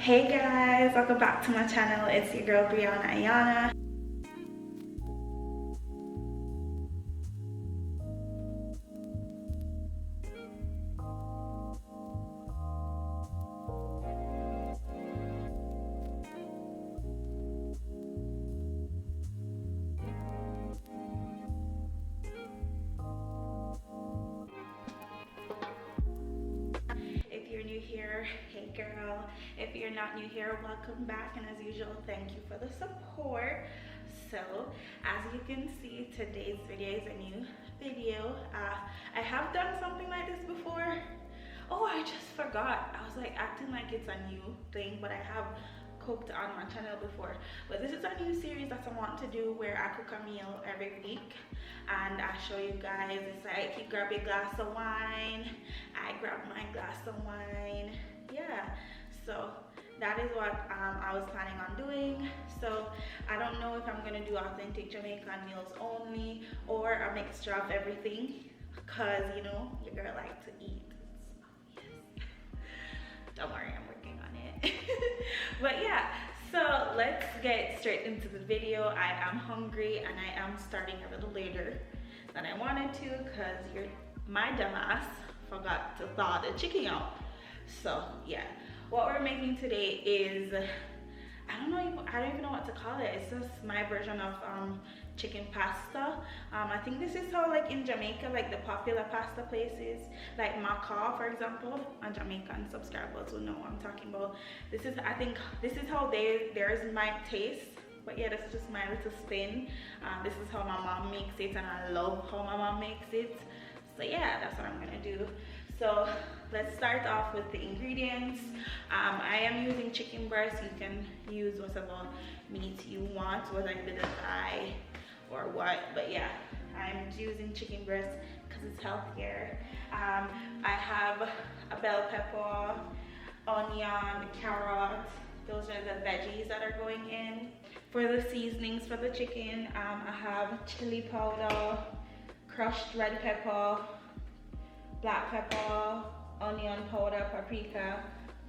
Hey guys, welcome back to my channel. It's your girl Brianna Ayana. If you're new here, hey girl. If you're not new here, welcome back, and as usual, thank you for the support. So as you can see, today's video is a new video. I have done something like this before. Oh, I just forgot. I was like acting like it's a new thing, but I have cooked on my channel before. But this is a new series that I want to do where I cook a meal every week and I show you guys. It's like you grab a glass of wine, I grab my glass of wine. Yeah, so that is what I was planning on doing. So I don't know if I'm gonna do authentic Jamaican meals only or a mixture of everything, because you know your girl like to eat. So yes, don't worry, I'm working on it. But yeah, so let's get straight into the video. I am hungry and I am starting a little later than I wanted to because my dumbass forgot to thaw the chicken out. So yeah, what we're making today is, I don't even know what to call it. It's just my version of chicken pasta. I think this is how, like in Jamaica, like the popular pasta places, like Macaw, for example, and Jamaican subscribers will know what I'm talking about. I think this is how theirs might taste. But yeah, this is just my little spin. This is how my mom makes it, and I love how my mom makes it. So yeah, that's what I'm gonna do. So let's start off with the ingredients. I am using chicken breast. You can use whatever meat you want, whether it be the thigh or what. But yeah, I'm using chicken breast because it's healthier. I have a bell pepper, onion, carrot. Those are the veggies that are going in. For the seasonings for the chicken, I have chili powder, crushed red pepper, black pepper, onion powder, paprika,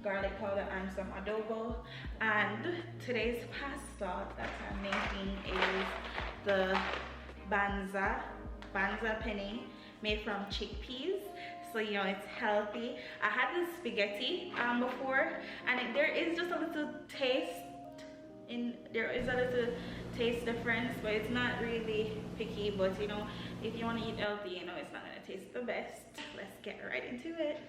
garlic powder, and some adobo. And today's pasta that I'm making is the banza penne, made from chickpeas. So you know it's healthy. I had this spaghetti before, and there is just a little taste difference, but it's not really picky. But you know, if you want to eat healthy, you know it's not gonna taste the best. Let's get right into it.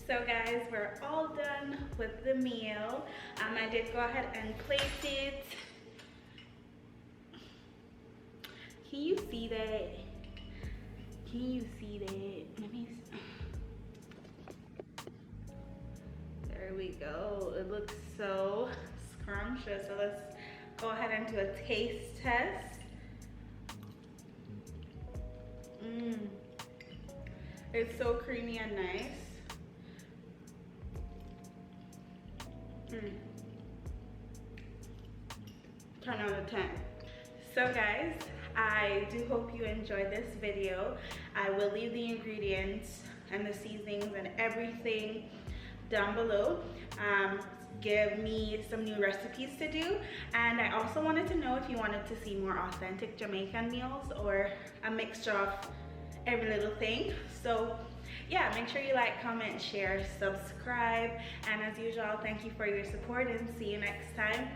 So guys, we're all done with the meal. I did go ahead and plate it. Can you see that? Can you see that? Let me see. There we go. It looks so scrumptious. So let's go ahead and do a taste test. It's so creamy and nice. 10 out of 10. So guys, I do hope you enjoyed this video. I will leave the ingredients and the seasonings and everything down below. Give me some new recipes to do, and I also wanted to know if you wanted to see more authentic Jamaican meals or a mixture of every little thing. So yeah, make sure you like, comment, share, subscribe, and as usual, thank you for your support and see you next time.